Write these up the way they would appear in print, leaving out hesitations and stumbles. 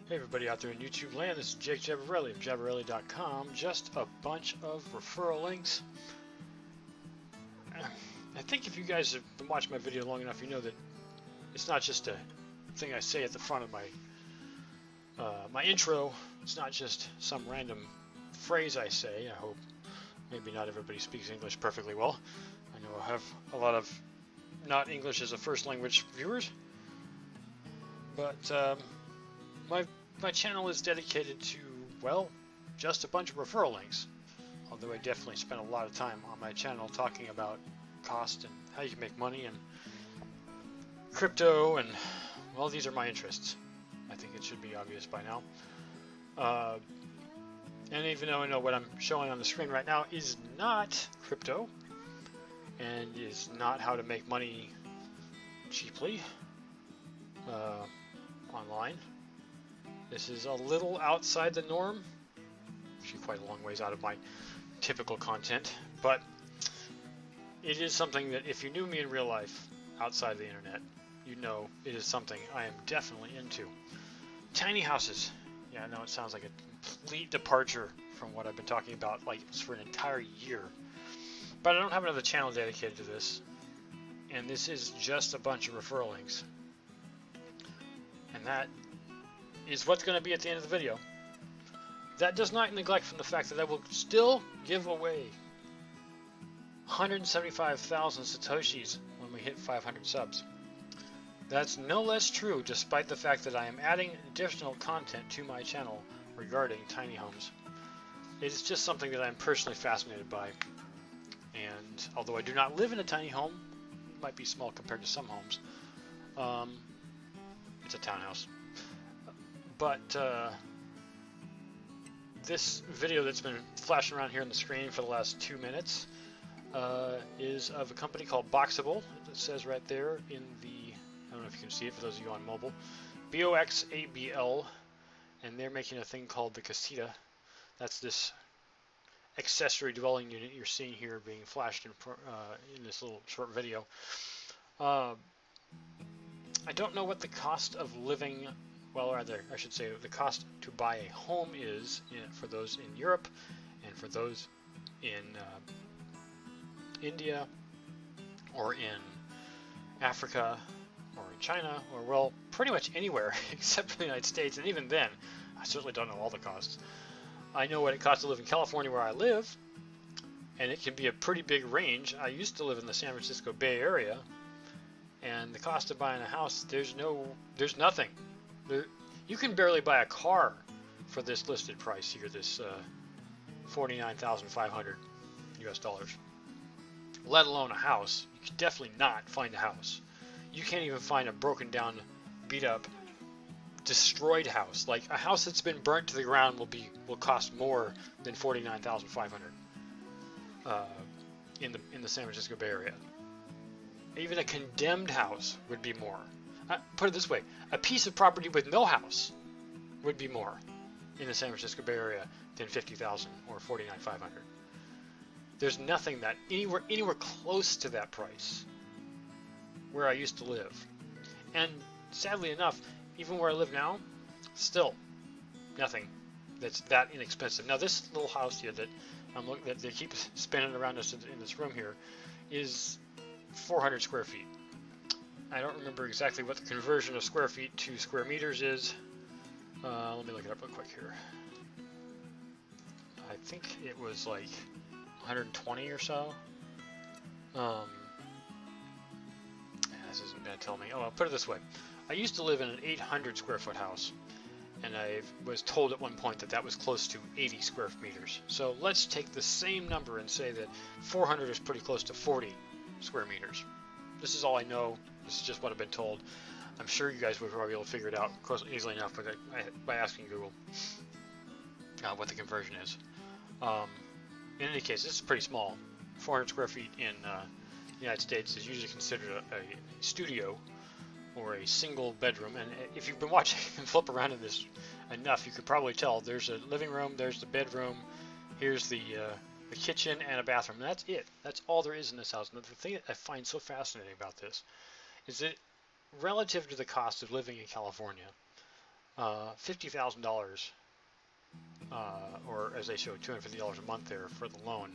Hey everybody out there in YouTube land, this is Jake Jabarelli of Jabarelli.com. Just a bunch of referral links. I think if you guys have been watching my video long enough, you know that it's not just a thing I say at the front of my intro. It's not just some random phrase I say. I hope maybe not everybody speaks English perfectly well. I know I have a lot of not English as a first language viewers, but my channel is dedicated to, well, just a bunch of referral links. Although I definitely spend a lot of time on my channel talking about cost and how you can make money and crypto, and well, these are my interests. I think it should be obvious by now. And even though I know what I'm showing on the screen right now is not crypto and is not how to make money cheaply online, this is a little outside the norm, actually quite a long ways out of my typical content, but it is something that if you knew me in real life outside of the internet, you know it is something I am definitely into. Tiny houses. Yeah, I know it sounds like a complete departure from what I've been talking about like for an entire year, but I don't have another channel dedicated to this, and this is just a bunch of referral links, and that is what's going to be at the end of the video. That does not neglect from the fact that I will still give away 175,000 Satoshis when we hit 500 subs. That's no less true despite the fact that I am adding additional content to my channel regarding tiny homes. It is just something that I'm personally fascinated by, and although I do not live in a tiny home, it might be small compared to some homes, it's a townhouse. But this video that's been flashing around here on the screen for the last 2 minutes is of a company called Boxabl. It says right there in the, I don't know if you can see it for those of you on mobile, Boxabl, and they're making a thing called the casita. That's this accessory dwelling unit you're seeing here being flashed in this little short video. I don't know what the cost of living, well, rather, I should say the cost to buy a home is for those in Europe and for those in India or in Africa or in China, or well, pretty much anywhere except for the United States, and even then, I certainly don't know all the costs. I know what it costs to live in California where I live, and it can be a pretty big range. I used to live in the San Francisco Bay Area, and the cost of buying a house, there's nothing. You can barely buy a car for this listed price here, this $49,500 US dollars. Let alone a house. You can definitely not find a house. You can't even find a broken down, beat up, destroyed house. Like a house that's been burnt to the ground will cost more than $49,500 in the San Francisco Bay Area. Even a condemned house would be more. Put it this way, a piece of property with no house would be more in the San Francisco Bay Area than $50,000 or $49,500. There's nothing that anywhere close to that price where I used to live. And sadly enough, even where I live now, still nothing that's that inexpensive. Now this little house here that I'm looking that they keep spinning around us in this room here is 400 square feet. I don't remember exactly what the conversion of square feet to square meters is. Let me look it up real quick here. I think it was like 120 or so. This isn't going to tell me. Oh, I'll put it this way. I used to live in an 800 square foot house, and I was told at one point that that was close to 80 square meters. So let's take the same number and say that 400 is pretty close to 40 square meters. This is all I know. This is just what I've been told. I'm sure you guys would probably be able to figure it out easily enough by asking Google what the conversion is. In any case, this is pretty small. 400 square feet in the United States is usually considered a studio or a single bedroom. And if you've been watching and flip around in this enough, you could probably tell there's a living room, there's the bedroom, here's the kitchen and a bathroom. And that's it. That's all there is in this house. And the thing that I find so fascinating about this is that relative to the cost of living in California, $50,000, or as they show, $250 a month there for the loan,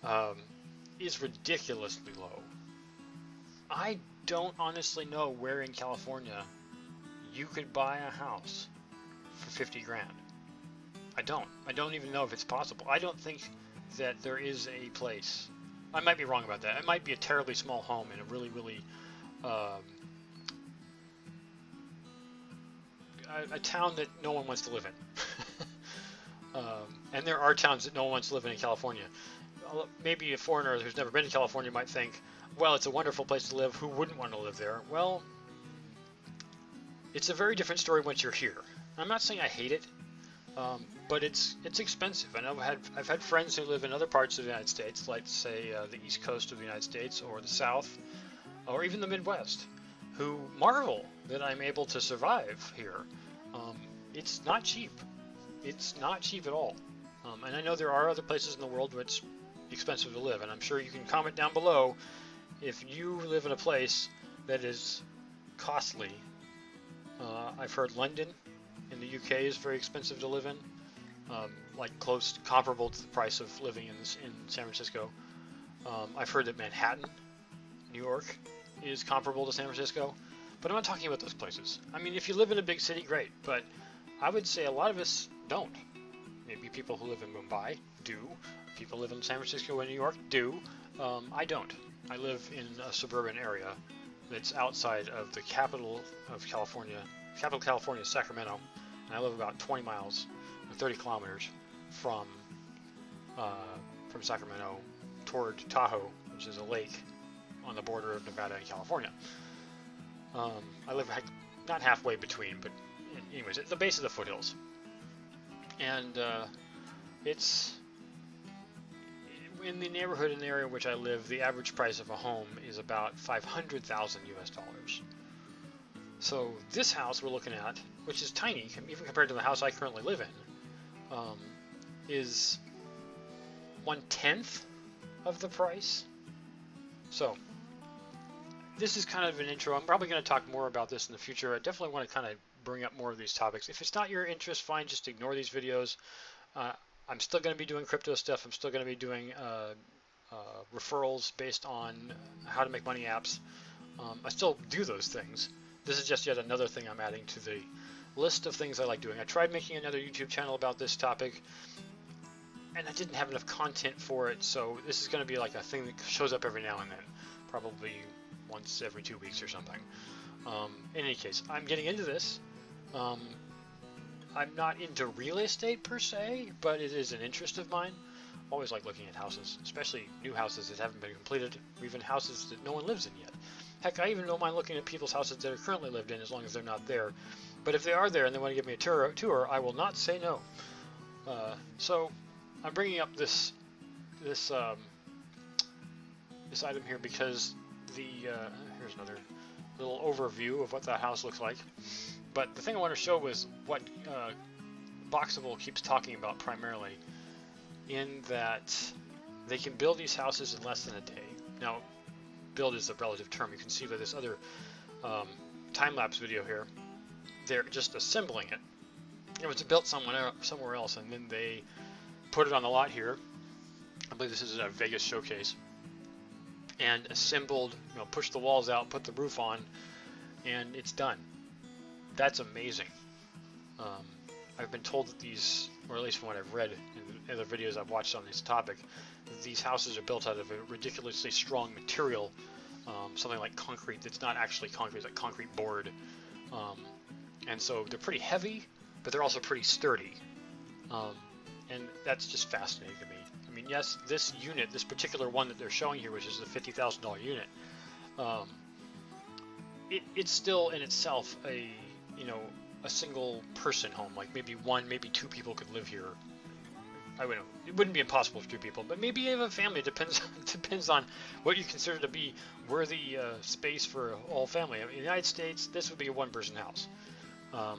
um, is ridiculously low. I don't honestly know where in California you could buy a house for 50 grand. I don't even know if it's possible. I don't think that there is a place. I might be wrong about that. It might be a terribly small home in a really, really a town that no one wants to live in. And there are towns that no one wants to live in California. Maybe a foreigner who's never been to California might think, well, it's a wonderful place to live. Who wouldn't want to live there? Well, it's a very different story once you're here. I'm not saying I hate it, but it's expensive. I know I've had friends who live in other parts of the United States, like say the East Coast of the United States or the South, or even the Midwest, who marvel that I'm able to survive here. It's not cheap. It's not cheap at all. And I know there are other places in the world where it's expensive to live, and I'm sure you can comment down below if you live in a place that is costly. I've heard London in the UK is very expensive to live in, like comparable to the price of living in San Francisco. I've heard that Manhattan, New York, is comparable to San Francisco, but I'm not talking about those places. I mean, if you live in a big city, great, but I would say a lot of us don't. Maybe people who live in Mumbai do. People live in San Francisco and New York do. I don't. I live in a suburban area that's outside of the capital of California. Capital of California is Sacramento, and I live about 20 miles, or 30 kilometers from Sacramento toward Tahoe, which is a lake on the border of Nevada and California. I live not halfway between, but anyways, at the base of the foothills. And it's in the neighborhood in the area in which I live, the average price of a home is about $500,000 US. So this house we're looking at, which is tiny, even compared to the house I currently live in, is 1/10 of the price. So this is kind of an intro. I'm probably going to talk more about this in the future. I definitely want to kind of bring up more of these topics. If it's not your interest, fine, just ignore these videos. I'm still going to be doing crypto stuff. I'm still going to be doing referrals based on how to make money apps. I still do those things. This is just yet another thing I'm adding to the list of things I like doing. I tried making another YouTube channel about this topic, and I didn't have enough content for it, so this is going to be like a thing that shows up every now and then, probably once every 2 weeks or something. In any case, I'm getting into this. I'm not into real estate per se, but it is an interest of mine. Always like looking at houses, especially new houses that haven't been completed, or even houses that no one lives in yet. Heck, I even don't mind looking at people's houses that are currently lived in as long as they're not there. But if they are there and they want to give me a tour, I will not say no. So I'm bringing up this item here because here's another little overview of what that house looks like. But the thing I want to show was what Boxabl keeps talking about primarily, in that they can build these houses in less than a day. Now, build is a relative term. You can see by this other time-lapse video here, they're just assembling it. It was built somewhere else, and then they put it on the lot here. I believe this is a Vegas showcase. And assembled, pushed the walls out, put the roof on, and it's done. That's amazing. I've been told that these, or at least from what I've read in the videos I've watched on this topic, these houses are built out of a ridiculously strong material, something like concrete that's not actually concrete, it's like concrete board. And so they're pretty heavy, but they're also pretty sturdy. And that's just fascinating to me. I mean, yes, this unit, this particular one that they're showing here, which is the $50,000 unit, it's still in itself a single person home. Like maybe one, maybe two people could live here. I don't know. It wouldn't be impossible for two people, but maybe you have a family. It depends on what you consider to be worthy space for a whole family. I mean, in the United States, this would be a one-person house. I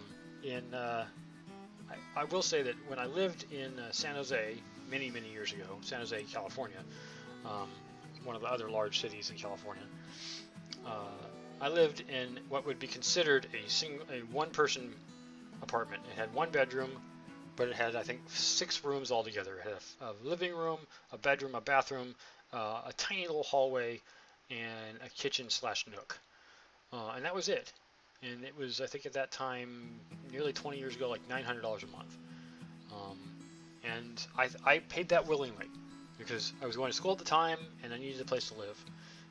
will say that when I lived in San Jose many years ago, San Jose, California, one of the other large cities in California, I lived in what would be considered a one-person apartment. It had one bedroom, but it had, I think, 6 rooms altogether. It had a living room, a bedroom, a bathroom, a tiny little hallway, and a kitchen slash nook. And that was it. And it was, I think at that time, nearly 20 years ago, like $900 a month. And I paid that willingly because I was going to school at the time and I needed a place to live.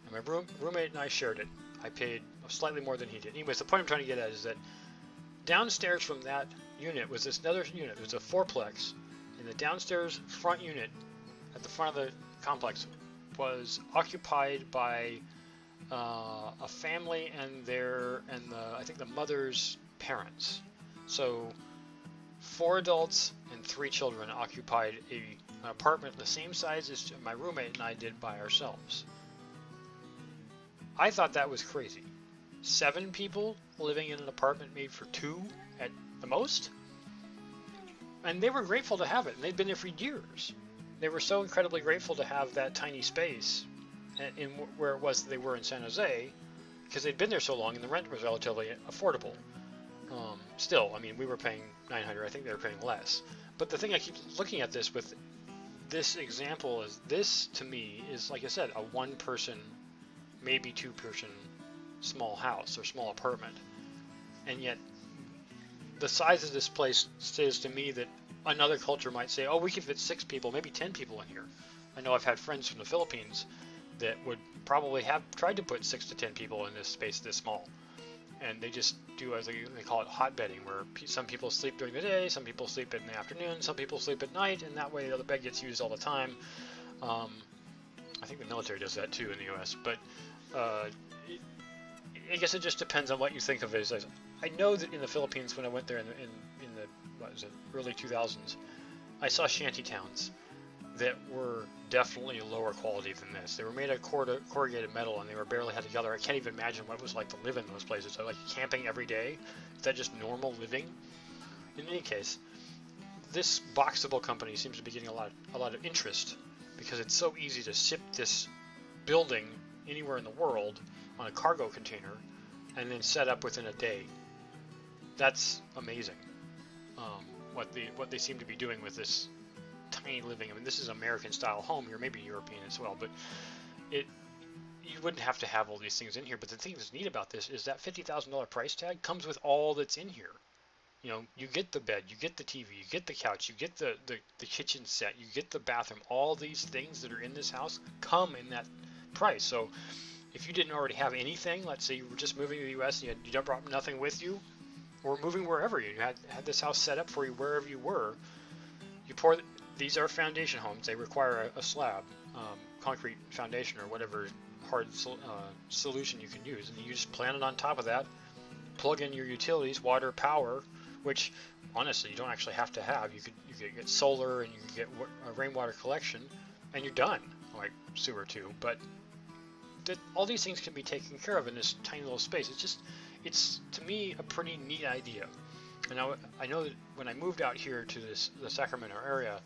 And my roommate and I shared it. I paid slightly more than he did. Anyways, the point I'm trying to get at is that downstairs from that unit was this other unit. It was a fourplex, and the downstairs front unit at the front of the complex was occupied by a family and I think the mother's parents. So 4 adults and 3 children occupied an apartment the same size as my roommate and I did by ourselves. I thought that was crazy. 7 people living in an apartment made for 2 at the most? And they were grateful to have it, and they'd been there for years. They were so incredibly grateful to have that tiny space in where it was that they were in San Jose, because they'd been there so long and the rent was relatively affordable. Still, I mean, we were paying $900. I think they were paying less. But the thing I keep looking at this with this example is this, to me, is, like I said, a 1-person, maybe 2-person small house or small apartment. And yet, the size of this place says to me that another culture might say, oh, we can fit 6 people, maybe 10 people in here. I know I've had friends from the Philippines that would probably have tried to put 6 to 10 people in this space this small. And they just do, as they call it, hot bedding, where some people sleep during the day, some people sleep in the afternoon, some people sleep at night, and that way the bed gets used all the time. I think the military does that too in the U.S., but I guess it just depends on what you think of it as. I know that in the Philippines, when I went there in the what was it, early 2000s, I saw shanty towns that were definitely lower quality than this. They were made of corrugated metal, and they were barely held together. I can't even imagine what it was like to live in those places. So, like camping every day, is that just normal living? In any case, this Boxabl company seems to be getting a lot of interest because it's so easy to ship this building anywhere in the world on a cargo container and then set up within a day. That's amazing. What they seem to be doing with this tiny living. I mean, this is American style home here, maybe European as well, but you wouldn't have to have all these things in here. But the thing that's neat about this is that $50,000 price tag comes with all that's in here. You know, you get the bed, you get the TV, you get the couch, you get the kitchen set, you get the bathroom. All these things that are in this house come in that price. So if you didn't already have anything, let's say you were just moving to the U.S. and you brought nothing with you, or moving wherever you had this house set up for you wherever you were, you pour. These are foundation homes. They require a slab, concrete foundation or whatever hard solution you can use, and you just plant it on top of that. Plug in your utilities, water, power, which honestly you don't actually have to have. You could get solar and you can get a rainwater collection, and you're done. Like sewer too, but all these things can be taken care of in this tiny little space. It's to me a pretty neat idea. And I know that when I moved out here to the Sacramento area,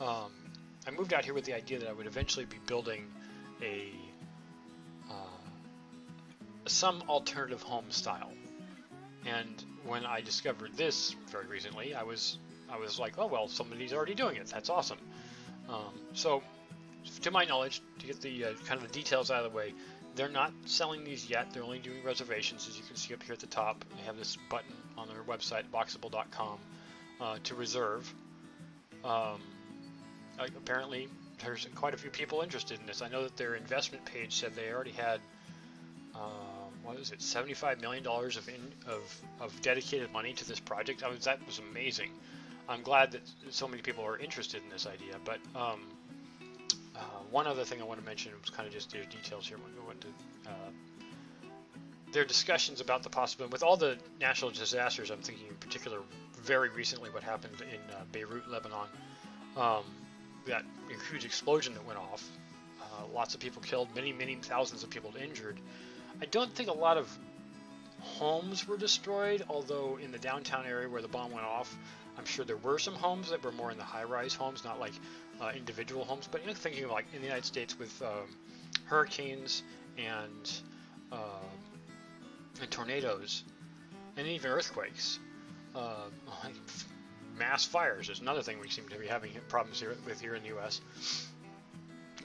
I moved out here with the idea that I would eventually be building some alternative home style. And when I discovered this very recently, I was like, oh well, somebody's already doing it. That's awesome. So, to my knowledge, to get the kind of the details out of the way, they're not selling these yet. They're only doing reservations, as you can see up here at the top. They have this button on their website, boxabl.com, to reserve. Apparently, there's quite a few people interested in this. I know that their investment page said they already had, $75 million of dedicated money to this project. That was amazing. I'm glad that so many people are interested in this idea. But one other thing I want to mention was kind of just their details here. Their discussions about the possibility, with all the natural disasters, I'm thinking in particular very recently what happened in Beirut, Lebanon, that huge explosion that went off, lots of people killed, many thousands of people injured. I don't think a lot of homes were destroyed, although in the downtown area where the bomb went off, I'm sure there were some homes that were more in the high-rise homes, not like individual homes. But thinking of like in the United States with hurricanes and tornadoes and even earthquakes, like mass fires is another thing we seem to be having problems here in the U.S.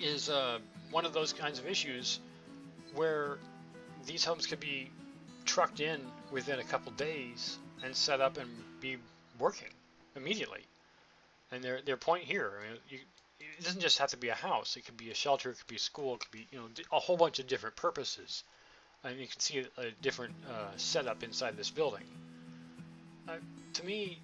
is one of those kinds of issues where these homes could be trucked in within a couple days and set up and be working immediately. And their point here, I mean, it doesn't just have to be a house. It could be a shelter. It could be a school. It could be a whole bunch of different purposes. And you can see a different setup inside this building. To me,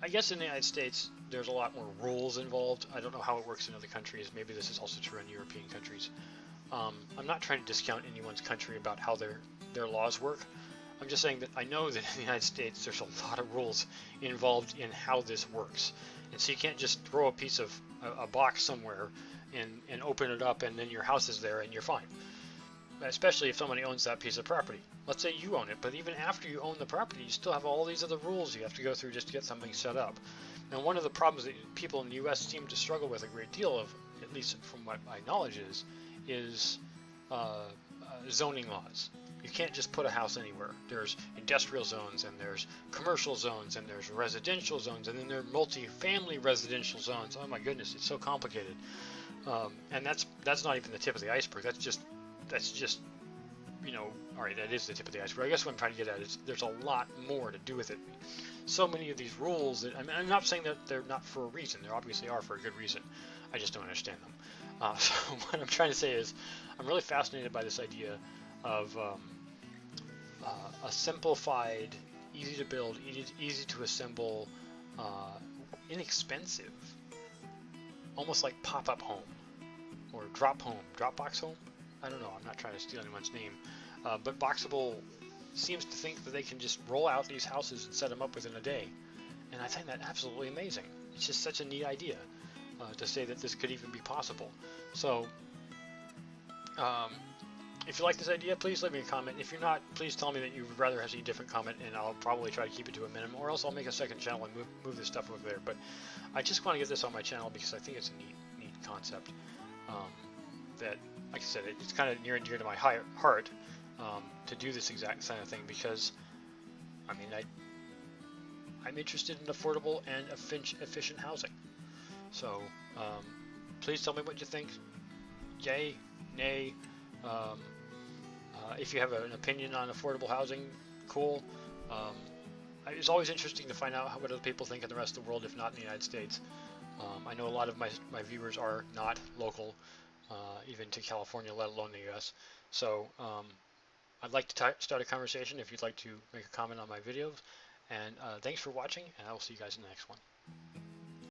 I guess in the United States, there's a lot more rules involved. I don't know how it works in other countries. Maybe this is also true in European countries. I'm not trying to discount anyone's country about how their laws work. I'm just saying that I know that in the United States there's a lot of rules involved in how this works. And so you can't just throw a piece of a box somewhere and open it up and then your house is there and you're fine. Especially if somebody owns that piece of property. Let's say you own it, but even after you own the property, you still have all these other rules you have to go through just to get something set up. And one of the problems that people in the U.S. seem to struggle with a great deal of, at least from what my knowledge is zoning laws. You can't just put a house anywhere. There's industrial zones, and there's commercial zones, and there's residential zones, and then there are multi-family residential zones. Oh my goodness, it's so complicated. And that's not even the tip of the iceberg. That's just all right, that is the tip of the iceberg. I guess what I'm trying to get at is there's a lot more to do with it. So many of these rules that I'm not saying that they're not for a reason. They obviously are for a good reason. I just don't understand them. So what I'm trying to say is I'm really fascinated by this idea of a simplified, easy to build, easy to assemble, inexpensive, almost like pop-up home or Dropbox home. I don't know. I'm not trying to steal anyone's name, but Boxabl seems to think that they can just roll out these houses and set them up within a day, and I find that absolutely amazing. It's just such a neat idea to say that this could even be possible. So if you like this idea, please leave me a comment. If you're not, please tell me that you would rather have a different comment, and I'll probably try to keep it to a minimum, or else I'll make a second channel and move this stuff over there. But I just want to get this on my channel because I think it's a neat concept that, like I said, it's kind of near and dear to my heart to do this exact kind of thing, because I mean I'm interested in affordable and efficient housing. So please tell me what you think. Yay, nay. If you have an opinion on affordable housing, cool. It's always interesting to find out what other people think in the rest of the world, if not in the United States. I know a lot of my viewers are not local, even to California, let alone the U.S. So I'd like to start a conversation if you'd like to make a comment on my videos. And thanks for watching, and I will see you guys in the next one.